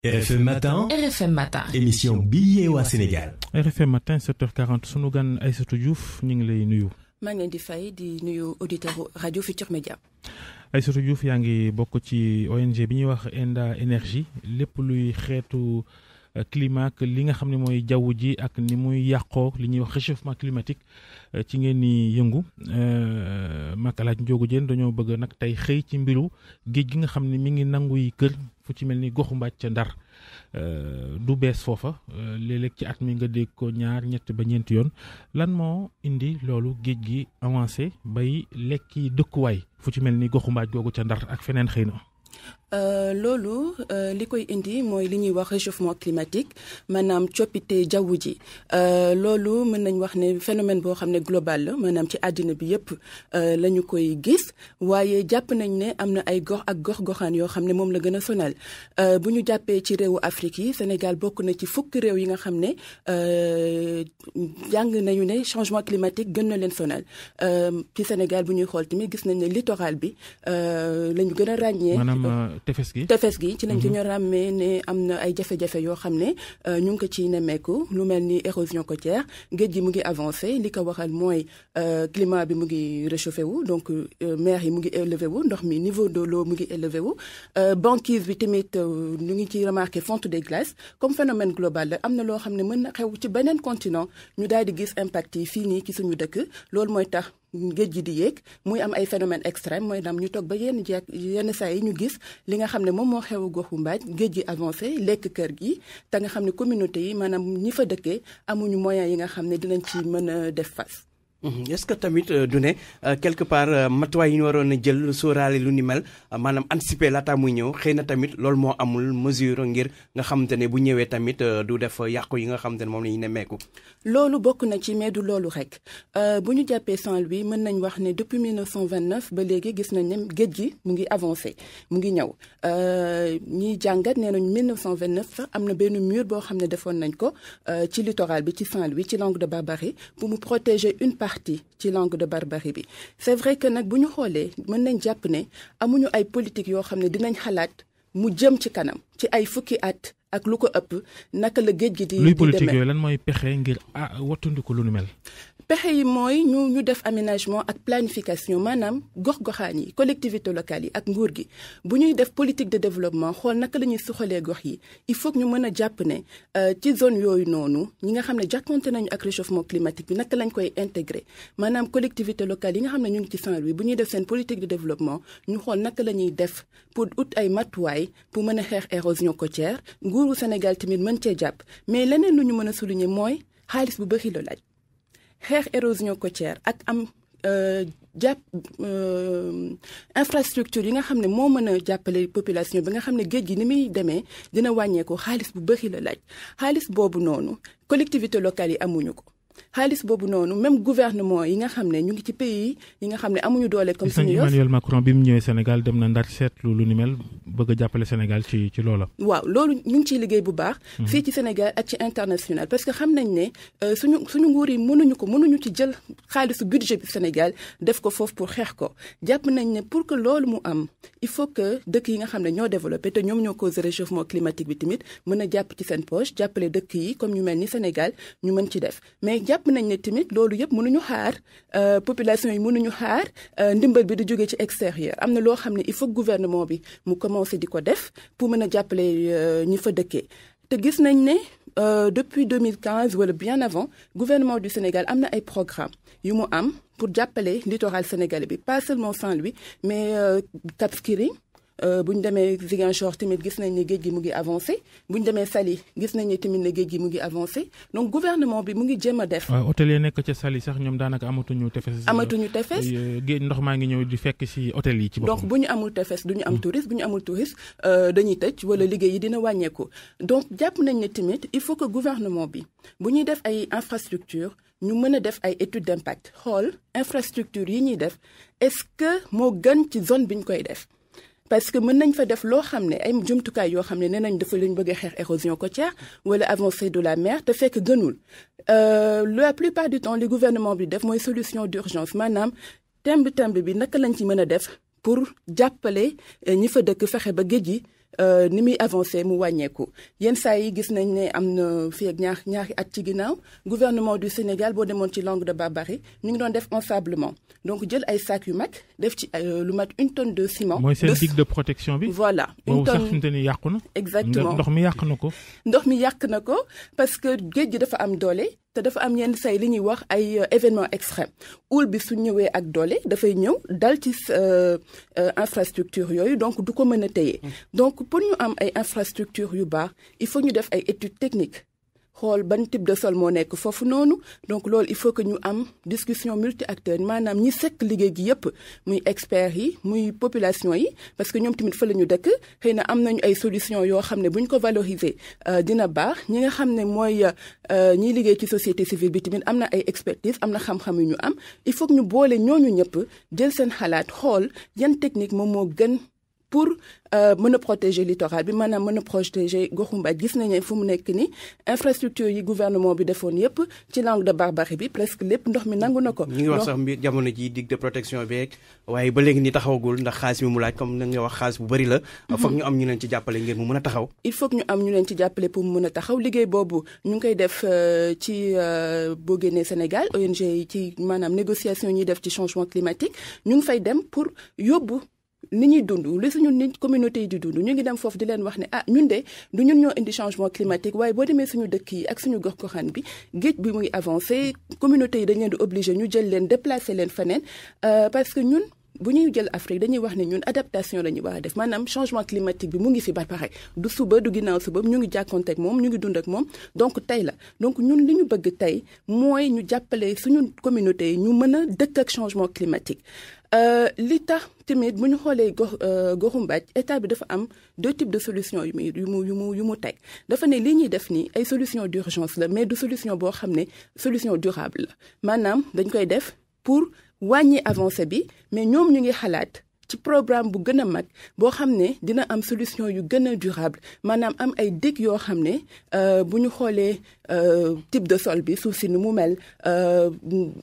RFM Matin. RFM Matin. Émission bi yeewaa Sénégal. RFM Matin 7h40 sunu gan Aïssatou Diouf ñu ngi lay nuyu. maa ngi leen di fay di nuyu auditeur rajo Futur Média. Aïssatou Diouf yaa ngi bokk ci ONG bi ñuy wax Enda Énergie lépp luy xeetu climat li nga xam ne mooy jaww ji ak ni muy yàqoo li ñuy wax réchauffement climatique ci ngeen ni yëngu Makalaaj Njoogu Jeen dañoo bëgg nag tey xëy ci mbiru géej gi nga xam ne mi ngi nanguy kër fu ci mel ni goxu Mbaaj ca Ndar du bees foofa léeg-léeg ci at mi nga dégg ko ñaar ñett ba ñeenti yoon lan moo indi loolu géej gi avancé bay lekki dëkkuwaay fu ci mel ni goxu Mbaaj googu ca Ndar ak feneen xëy na. loolu li koy indi mooy li ñuy wax réchauffement climatique maanaam coppite jaww ji loolu mën nañ wax ne phénomène boo xam ne global la maanaam ci àddina bi yépp la ñu koy gis waaye jàpp nañ ne am na ay gox ak gox-goxaan yoo xam ne moom la gën a sonal bu ñu jàppee ci réewu Afrique yi Sénégal bokk na ci fukki réew yi nga xam ne jàng nañu ne changement climatique gën na leen sonal ci Sénégal bu ñuy xool tamit gis nañ ne littoral bi la ñu gën a ràññee. tefes gi ci lañ ci ñu ràmmee ne am na ay jafe-jafe yoo xam ne ñu ngi ko ciy nemmeeku lu mel ni érosion côtière géej gi mu ngi avancé li ko waxal mooy climat bi mu ngi réchauffé wu donc mer yi mu ngi élevé wu ndox mi niveau de l'eau mu ngi élevé wu banquise bi tamit ñu ngi ciy remarqué fonte des glaces comme phénomène global la am na loo xam ne mën na xew ci beneen continent ñu daal di gis impact yi fii nii ci suñu dëkk loolu mooy tax géej gi di yéeg muy am ay phénomène extrême mooy dam ñu toog ba yenn saa yi ñu gis li nga xam ne moom moo xew goxu Mbaaj géej gi avancé lekk kër gi te nga xam ne communauté yi maanaam ñi fa dëkkee amuñu moyens yi nga xam ne dinañ ci mën a def face. est-ce que tamit du ne quelque part matuwaay yi ñu waroon a jël sóoraale lu ni mel maanaam anticiper laata muy ñëw xëy na tamit loolu moo amul mesure ngir nga xamante ne bu ñëwee tamit du def yàqu yi nga xamante ne moom la ñu nemmeeku. loolu bokk na ci mais du loolu rek bu ñu jàppee Saint-Louis mën nañ wax ne depuis 1929 ba léegi gis nañ ne géej gi mu ngi avancé mu ngi ñëw ñiy jàngat nee nañ 1929 sax am na benn mur boo xam ne defoon nañ ko ci littoral bi ci Saint-Louis ci Langue de Barbarie pour mu protéger une partie ci Langue de Barbarie bi c'est vrai que nag bu ñu xoolee mën nañ jàpp ne amuñu ay politique yoo xam ne dinañ xalaat mu jëm ci kanam ci ay fukki at ak lu ko ëpp naka la géej gi di luy politique yooyu lan mooy pexe ngir wattandiku lu nu mel. pexe yi mooy ñu def aménagement ak planification maanaam gox-goxaan yi collectivités locales yi ak nguur gi bu ñuy def politique de développement xool naka la ñuy suxalee gox yi il faut que ñu mën a jàpp ne ci zone yooyu noonu ñi nga xam ne jàkkoonte nañu ak réchauffement climatique bi naka lañ koy intégrer maanaam collectivités locales yi nga xam ne ñu ngi ci Saint-Louis bu ñuy def seen politique de développement ñu xool naka la ñuy def pour ut ay matuwaay pour mën a xeex érosion côtière nguuru Sénégal tamit mën cee jàpp mais leneen lu ñu mën a souligner mooy xaalis bu bëri la laaj. xeex érosion côtière ak am jàpp infrastructure yi nga xam ne moo mën a jàppale population bi nga xam ne géej gi ni muy demee dina wàññeeku xaalis bu bëri la laaj xaalis boobu noonu collectivités locales yi amuñu ko xaalis boobu noonu même gouvernement yi nga xam ne ñu ngi ci pays yi nga xam ne amuñu doole comme suñu yos Emmanuel Macron bi mu ñëwee Sénégal dem na Ndar seetlu lu ni mel bëgg a jàppale Sénégal ci loola. waaw loolu ñu ngi ciy liggéey bu baax. fii ci Sénégal ak ci international parce que xam nañ ne suñu nguur yi mënuñu ci jël xaalisu budget bi Sénégal def ko foofu pour xeex ko jàpp nañ ne pour que loolu mu am il faut que dëkk yi nga xam ne ñoo développé te ñoom ñoo causé réchauffement climatique bi tamit mën a jàpp ci seen poche jàppale dëkk yi comme ñu mel ni Sénégal ñu mën ci def mais jàpp nañ ne tamit loolu yëpp mënuñu xaar population yi mënuñu xaar ndimbal bi di jógee ci extérieur am na loo xam ne il faut gouvernement bi mu commencé di ko def pour mën a jàppale ñi fa dëkkee te gis nañ ne depuis 2015 wala bien avant gouvernement du Sénégal am na ay programme yu mu am pour jàppale littoral sénégalais bi pas seulement Saint-Louis mais Cap Skirring bu ñu demee Ziguinchor tamit gis nañ ne géej gi mu ngi avancé bu ñu demee Saly gis nañ ne tamit ne géej gi mu ngi avancé donc gouvernement bi mu ngi jéem a def. waaw hôtel yi nekk ca Saly sax ñoom daanaka amatuñu tefes. géej ndox maa ngi ñëw di fekk ci hôtel yi ci boppam. donc bu ñu amul tefes du ñu am touriste bu ñu amul touriste dañuy tëj wala liggéey yi dina wàññeeku donc jàpp nañ ne tamit il faut que gouvernement bi bu ñuy def ay infrastructure ñu mën a def ay étude d'impact xool infrastructure yi ñuy def est-ce que moo gën ci zone bi ñu koy def. parce que mën nañ fa def loo xam ne ay jumtukaay yoo xam ne nee nañ dafa lañ bëgg a xeex érosion côtière wala avancée de la mer te fekk gënul la plupart du temps li gouvernement bi def mooy solution d'urgence maanaam temb bi naka lañ ci mën a def pour jàppale ñi fa dëkk fexe ba géej gi ni muy avancé mu wàññeeku yenn saa yi gis nañ ne am na fii ak ñaari at ci ginnaaw gouvernement du Sénégal boo demoon ci Langue de Barbarie ñu ngi doon def ensablement donc jël ay sacs yu mag def ci lu mat 1 tonne de ciment. mooy seen digue de protection bi. voilà 1 tonne sax fi mu te ni yàqu na. exactement ndox mi yàq na ko. ndox mi yàq na ko parce que géej gi dafa am doole te dafa am yenn say li ñuy wax ay événement extrême houle bi su ñëwee ak doole dafay ñëw dal ci infrastructure yooyu donc du ko mën a téye donc pour ñu am ay infrastructure yu baax il faut ñu def ay études techniques xool ban type de sol moo nekk foofu noonu donc loolu il faut que ñu am discussion multi acteurs maanaam ñi sekk liggéey gi yépp muy experts yi muy population yi parce que ñoom tamit fa la ñu dëkk xëy na am nañu ay solutions yoo xam ne bu ñu ko valoriser dina baax ñi nga xam ne mooy ñiy liggéey ci société civile bi tamit am na ay expertise am na xam-xam yu ñu am il faut que ñu boole ñooñu ñëpp jël seen xalaat xool yan technique moom moo gën pour mën a protéger littoral bi maanaam mën a protéger goxu Mbaaj gis nañu fu mu nekk ni infrastructure yi gouvernement bi defoon yépp ci Langue de Barbarie bi presque lépp ndox mi nangu na ko. ñu ngi wax sax mbir jamono ji digue de protection beeg waaye ba léegi ni taxawagul ndax xaalis bi mu laaj comme na nga wax xaalis bu bëri la. foog ñu am ñu leen ci jàppale ngir mu mën a taxaw. il faut que ñu am ñu leen ci jàppale pour mu mën a taxaw liggéey boobu ñu ngi koy def ci boo génnee Sénégal ONG yi ci maanaam négociation ñuy def ci changement climatique ñu ngi fay dem pour yóbbu. ni ñuy dund li suñu nit communauté yi di dund ñu ngi dem foofu di leen wax ne ñun de du ñun ñoo indi changement climatique waaye boo demee suñu dëkk yi ak suñu gox-goxaan bi géej bi muy avancé communauté yi dañ leen di obligé ñu jël leen déplacer leen feneen parce que ñun bu ñuy jël Afrique dañuy wax ne ñun adaptation la ñu war a def maanaam changement climatique bi mu ngi fi ba pare du suba du ginnaaw suba ñu ngi jàkkoonte ak moom ñu ngi dund ak moom donc tey la donc ñun li ñu bëgg tey mooy ñu jàppale suñu communauté yi ñu mën a dëkk ak changement climatique li tax tamit bu ñu xoolee goxu Mbaaj état bi dafa am 2 types de solutions yu mu teg dafa ne li ñuy def nii ay solution d'urgence la mais du solution boo xam ne solution durable la maanaam dañ koy def pour wàññi avancée bi mais ñoom ñu ngi xalaat ci programme bu gën a mag boo xam ne dina am solution yu gën a durable maanaam am ay digues yoo xam ne bu ñu xoolee type de sol bi suuf si ni mu mel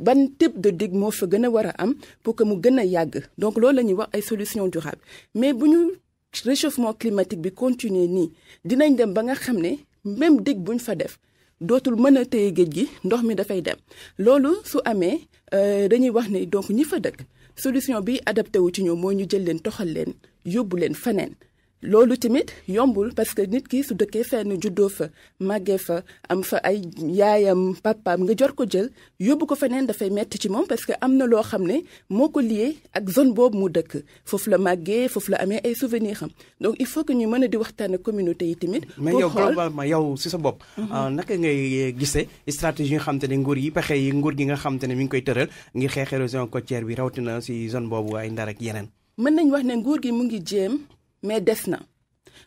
ban type de digue moo fa gën a war a am pour que mu gën a yàgg donc loolu la ñuy wax ay solution durable mais bu ñu réchauffement climatique bi continuer nii dinañ dem ba nga xam ne même digue bu ñu fa def dootul mën a téye géej gi ndox mi dafay dem loolu su amee dañuy wax ne donc ñi fa dëkk solution bi adapté wu ci ñoom mooy ñu jël leen toxal leen yóbbu leen feneen loolu tamit yombul parce que nit ki su dëkkee fenn juddoo fa màggee fa am fa ay yaayam papaam nga jor ko jël yóbbu ko feneen dafay metti ci moom parce que am na loo xam ne moo ko lié ak zone boobu mu dëkk foofu la màggee foofu la amee ay souvenirs am donc il faut que ñu mën a di waxtaan ak communauté yi tamit. mais yow globalement yow si sa bopp. naka ngay gisee stratégie yi nga xam te ne nguur yi pexe yi nguur gi nga xam te ne mi ngi koy tëral ngir xeex érosion côtière bi rawatina si zone boobu ay Ndar ak yeneen. mën nañ wax ne nguur gi mu ngi jéem. mais des na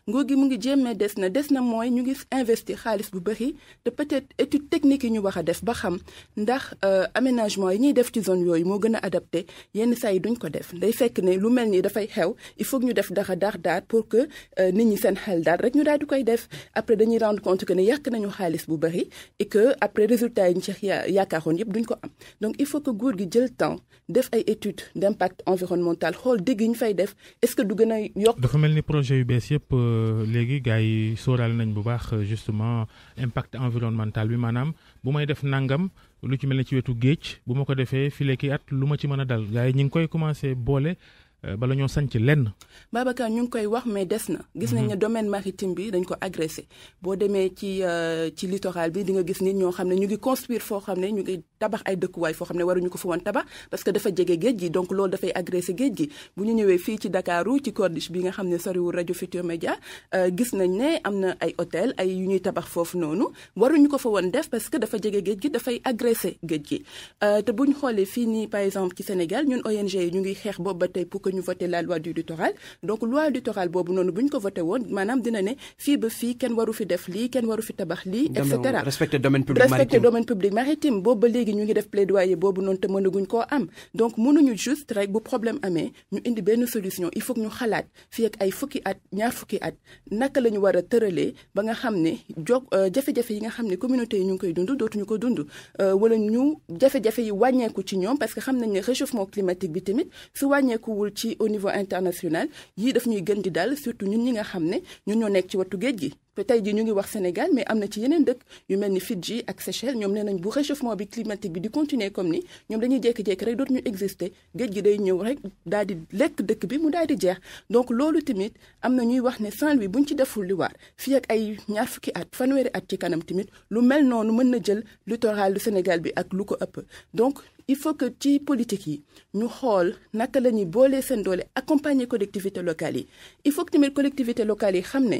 nguur gi mu ngi jéem mais des na mooy ñu ngi investir xaalis bu bëri te peut-être étude technique yi ñu wax a def ba xam ndax aménagement yi ñuy def ci zone yooyu moo gën a adapté yenn saa yi duñ ko def day fekk ne lu mel ni dafay xew il faut que ñu def dara daal pour que nit ñi seen xel daal rek ñu daal di koy def après dañuy rendre compte que ne yàq nañu xaalis bu bëri et que après résultat yi ñu ci yaakaaroon yëpp duñ ko am donc il faut que nguur gi jël temps def ay études d'impact environnemental xool dégg yi ñu fay def est-ce que du gën a yokk. dafa mel ni projet yu bees yëpp léegi gars yi sóoraale nañ bu baax justement impact environnemental bi maanaam bu may def nangam lu ci mel ne ci wetu géej bu ma ko defee fii léegi at lu ma ci mën a dal gars yi ñu ngi koy commencé boole bala ñoo sanc lenn. Babacar ñu ngi koy wax mais des na. gis nañ ne domaine maritime bi dañ ko agressé boo demee ci littoral bi di nga gis nit ñoo xam ne ñu ngi construire foo xam ne ñu ngi tabax ay dëkkuwaay foo xam ne waruñu ko fa woon tabax parce que dafa jege géej gi donc loolu dafay agressé géej gi bu ñu ñëwee fii ci Dakaru ci corniche bi nga xam ne soriwul rajo Futur Média gis nañ ne am na ay hôtel ay yu ñuy tabax foofu noonu waruñu ko fa woon def parce que dafa jege géej gi dafay agressé géej gi te bu ñu xoolee fii nii par exemple ci Sénégal ñun ONG yi ñu ngi xeex boobu ba tey pour que ñu voté la loi du littoral donc loi littoral boobu noonu bu ñu ko voté woon maanaam dina ne fii ba fii kenn waru fi def lii kenn waru fi tabax lii et cetera respecter domaine public maritime boobu ba léegi ñu ngi def plaidoyer boobu noonu te mënaguñ koo am donc mënuñu juste rek bu problème amee ñu indi benn solution il faut que ñu xalaat fii ak ay fukki at ñaar fukki at naka la ñu war a tëralee ba nga xam ne jafe-jafe yi nga xam ne communauté yi ñu ngi koy dund dootuñu ko dund wala ñu jafe-jafe yi wàññeeku ci ñoom parce que xam nañ ne réchauffement climatique bi tamit su wàññeekuwul ci au niveau international yii daf ñuy gën di dal surtout ñun ñi nga xam ne ñun ñoo nekk ci wattu géej gi. tey jii ñu ngi wax Sénégal mais am na ci yeneen dëkk yu mel ni Fidji ak Seychelles ñoom nee nañ bu réchauffement bi climatique bi di continuer comme ni ñoom dañuy jékki-jékki rek dootuñu exister géej gi day ñëw rek daal di lekk dëkk bi mu daal di jeex donc loolu tamit am na ñuy wax ne Saint-Louis buñ ci deful li war fii ak ay ñaar fukki at fanweeri at ci kanam tamit lu mel noonu mën na jël littoral du Sénégal bi ak lu ko ëpp donc il faut que ci politique yi ñu xool naka la ñuy boolee seen doole accompagner collectivités locales yi il faut que tamit collectivités locales yi xam ne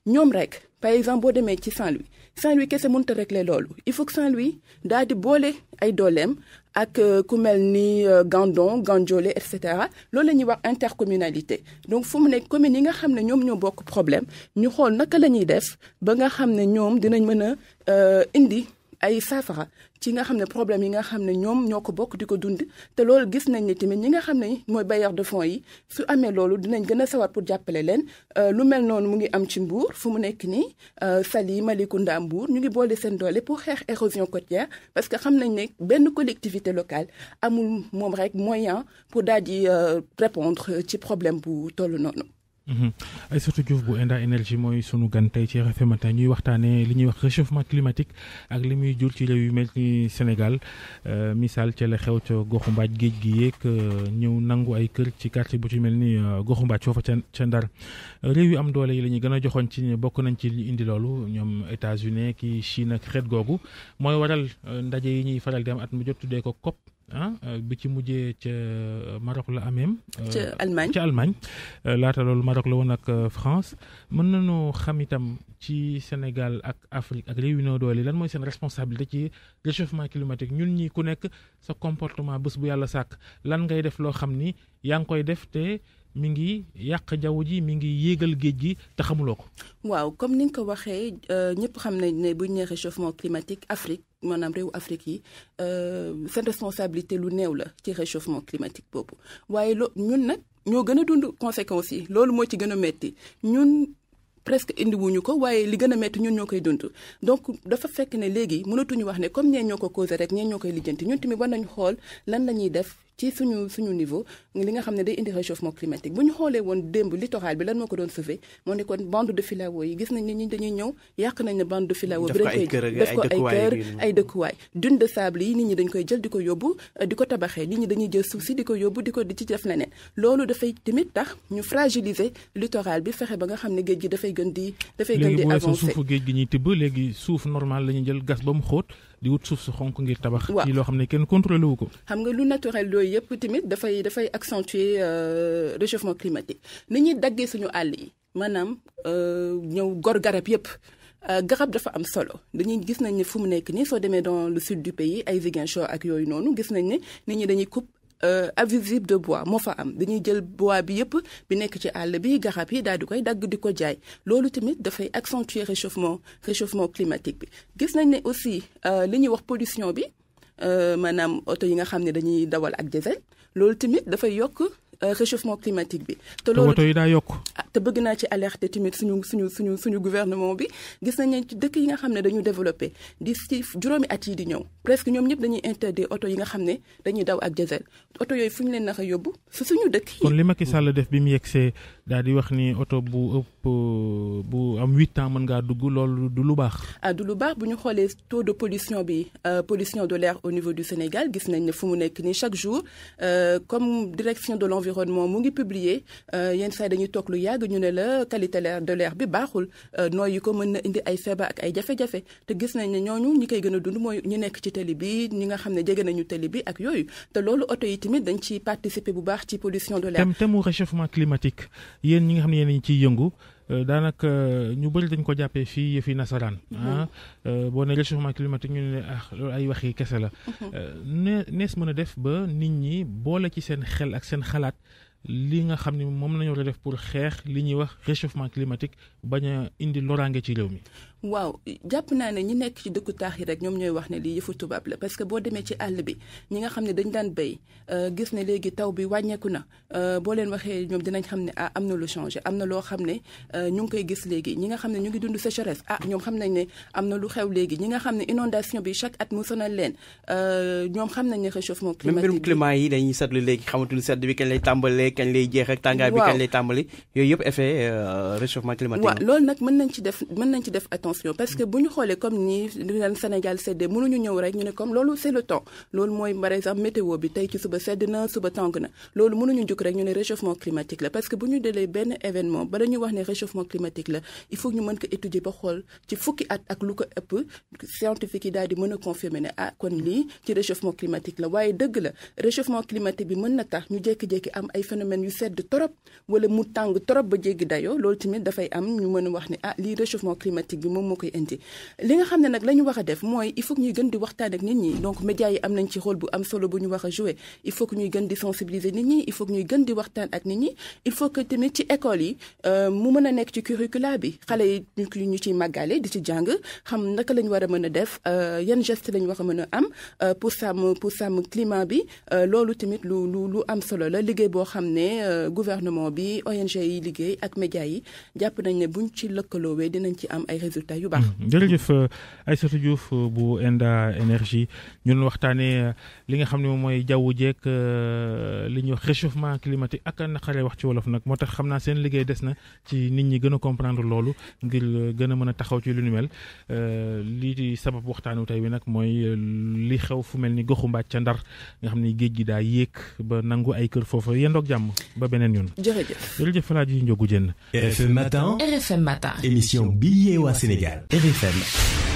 ñoom rek par exemple boo demee ci Saint-Louis kese mënut a régler loolu il faut que Saint-Louis daal di boole ay dooleem ak ku mel ni Gandon Gandiolé et cetera loolu la ñuy wax intercommunalité donc fu mu nekk communes yi nga xam ne ñoom ñoo bokk problème ñu xool naka la ñuy def ba nga xam ne ñoom dinañ mën a indi ay saafara ci nga xam ne problème yi nga xam ne ñoom ñoo ko bokk di ko dund te loolu gis nañ ne tamit ñi nga xam ne mooy bailleur de fonds yi su amee loolu dinañ gën a sawar pour jàppale leen lu mel noonu mu ngi am ci Mbour fu mu nekk nii Saly Malicounda Mbour ñu ngi boole seen doole pour xeex érosion côtière parce que xam nañ ne benn collectivité locale amul moom rek moyen pour daal di répondre ci problème bu toll noonu. Aïssatou Diouf bu Enda Énergie mooy sunu gan tey ci RFM matin ñuy waxtaanee li ñuy wax réchauffement climatique ak li muy jur ci réew yu mel ni Sénégal misaal ca la xew ca goxu mbaaj géej gi yeeg ñëw nangu ay kër ci quartier bu ci mel ni goxu mbaaj foofa ca Ndar réew yu am doole yi la ñuy gën a joxoon ci bokk nañ ci li indi loolu ñoom États-Unis ki Chine ak xeet googu mooy waral ndaje yi ñuy faral di am at mu jot tuddee ko COP. bi ci mujjee ca Maroc la ameem ca Allemagne laata loolu Maroc la woon ak France mën nañu xam itam ci Sénégal ak Afrique ak réew yu néew doole lan mooy seen responsabilité ci réchauffement climatique ñun ñi ku nekk sa comportement bés bu yàlla sàkk lan ngay def loo xam ni yaa ngi koy def te mi ngi yàq jaww ji mi ngi yéegal géej gi te xamuloo ko. waaw comme ni nga ko waxee ñëpp xam nañ ne bu ñu nee réchauffement climatique Afrique maanaam réewu Afrique yi seen responsabilité lu néew la ci réchauffement climatique boobu waaye ñun nag ñoo gën a dund conséquences yi loolu moo ci gën a metti ñun. presque indiwuñu ko waaye li gën a métti ñun ñoo koy dund donc dafa fekk ne léegi mënatuñu wax ne comme ñeen ñoo ko causé rek ñeen ñoo koy lijjanti ñun tamit war nañu xool lan la ñuy def ci suñu niveau li nga xam ne day indi réchauffement climatique bu ñu xoolee woon démb littoral bi lan moo ko doon sauver moo ne kon bande de filao yi gis nañ ne ñi dañuy ñëw yàq nañ ne bande de filao bi dañ koy def ko ay kër ay dëkkuwaay dune de sable yi nit ñi dañ koy jël di ko yóbbu di ko tabaxee nit ñi dañuy jël suuf si di ko yóbbu di ci def leneen loolu dafay tamit tax ñu fragiliser littoral bi fexe ba nga xam ne géej gi dafay gën di avancer léegi bu suufu géej gi ñuy tibb léegi suuf normal la ñuy jël gas ba mu xóot di wut suuf su xonk ngir tabax. waaw ci loo xam ne kenn contrôlé wu ko. xam nga lu naturel yooyu yëpp tamit dafay accentuer réchauffement climatique ni ñuy daggee suñu àll yi maanaam ñëw gor garab yëpp. garab dafa am solo dañuy gis nañ ne fu mu nekk nii soo demee dans le sud du pays ay Ziguinchor ak yooyu noonu gis nañ ne nit ñi dañuy coupe abusive de bois moo fa am dañuy jël bois bi yëpp bi nekk ci àll bi garab yi daal di koy dagg di ko jaay loolu tamit dafay accentuer réchauffement climatique bi gis nañ ne aussi li ñuy wax pollution bi maanaam oto yi nga xam ne dañuy dawal ak diesel loolu tamit dafay yokk réchauffement climatique bi. te loolu oto yi daa yokk. te bëgg naa ci alerter tamit suñu gouvernement bi gis nañ ne ci dëkk yi nga xam ne dañu développé di ci juróomi at yi di ñëw presque ñoom ñëpp dañuy interdire oto yi nga xam ne dañuy daw ak diesel oto yooyu fu ñu leen naka yóbbu su suñu dëkk yi. kon li Macky Sall def bi mu yegsee daal di wax ni oto bu ëpp bu am 8 ans mën ngaa dugg loolu du lu baax. du lu baax bu ñu xoolee taux de pollution bi pollution de l'air au niveau du Sénégal gis nañ ne fu mu nekk nii chaque jour comme direction de l'environnement mu ngi publier yenn saa dañuy toog lu yàgg ñu ne la qualité de l'air bi baaxul nooy yi ko mën na indi ay feebar ak ay jafe-jafe te gis nañ ne ñooñu ñi koy gën a dund mooy ñu nekk ci tali bi ñi nga xam ne jege nañu tali bi ak yooyu te loolu oto yi tamit dañ ciy participer bu baax ci pollution de l'air. thème mu réchauffement climatique yéen ñi nga xam ne yéen a ngi ciy yëngu daanaka ñu bëri dañ ko jàppee fii yëfi nasaraan. boo ne réchauffement climatique ñu ne loolu ay waxi kese la. nees mën a def ba nit ñi boole ci seen xel ak seen xalaat. li nga xam ne moom la ñu war a def pour xeex li ñuy wax réchauffement climatique bañ a indi loraange ci réew mi. waaw jàpp naa ne ñi nekk ci dëkku taax yi rek ñoom ñooy wax ne lii yëfu tubaab la parce que boo demee ci àll bi ñi nga xam ne dañ daan béy gis ne léegi taw bi wàññeeku na boo leen waxee ñoom dinañ xam ne am na lu changé am na loo xam ne ñu ngi koy gis léegi ñi nga xam ne ñu ngi dund sécheresse ñoom xam nañ ne am na lu xew léegi ñi nga xam ne inondation bi chaque at mu sonal leen ñoom xam nañ ne réchauffement climatique même mbirum climat yi dañuy seetlu léegi xamatuñu sedd bi kañ lay tàmbalee beeg kañ lay jeex ak tàngaay bi kañ lay tàmbali yooyu yëpp effet réchauffement climatique. waaw loolu nag mën nañ ci def attention parce que bu ñu xoolee comme ni leen Sénégal seddee mënuñu ñëw rek ñu ne comme loolu c'est le temps loolu mooy par exemple météo bi tey ci suba sedd na suba tàng na loolu mënuñu jóg rek ñu ne réchauffement climatique la parce que bu ñu delee benn événement bala ñuy wax ne réchauffement climatique la il faut ñu mën ko étudier ba xool ci fukki at ak lu ko ëpp scientifique yi daal di mën a confirmer ne kon lii ci réchauffement climatique la waaye dëgg la réchauffement climatique bi mën na tax ñu jékki-jékki am ay phénomènes yu sedd trop wala mu tàng trop ba jéggi dayoo loolu tamit dafay am ñu mën a wax ne lii réchauffement climatique bi moom moo koy indi li nga xam ne nag la ñu war a def mooy il faut que ñuy gën di waxtaan ak nit ñi donc médias yi am nañ ci rôle bu am solo bu ñu war a jouer il faut que ñuy gën di sensibiliser nit ñi il faut que ñuy gën di waxtaan ak nit ñi il faut que tamit ci école yi mu mën a nekk ci curricula bi xale yi ñu ciy màggale di ci jàng xam naka lañ war a mën a def yan geste lañ war a mën a am pour sàmm climat bi loolu tamit lu am solo la liggéey boo xam ne gouvernement bi ONG yi liggéey ak médias yi jàpp nañ ne buñ ci lëkkaloowee dinañ ci am ay résultats yu baax. jërëjëf Aïssatou Diouf bu Enda Énergie ñun waxtaanee li nga xam ne moom mooy jaww jeeg li ñuy wax réchauffement climatique ak naqaree wax ci wolof nag moo tax xam naa seen liggéey des na ci nit ñi gën a comprendre loolu ngir gën a mën a taxaw ci lu ni mel lii di sabab waxtaanu tey wi nag mooy li xew fu mel ni goxu Mbaaj ca Ndar nga xam ni géej gi daa yéeg ba nangu ay kër foofu yendoog jàmm ba beneen yoon. jërëjëf Falaaji Njogu Jeen. RFM Matin. RFM Matin. émission bi yee waa Sénégal. RFM.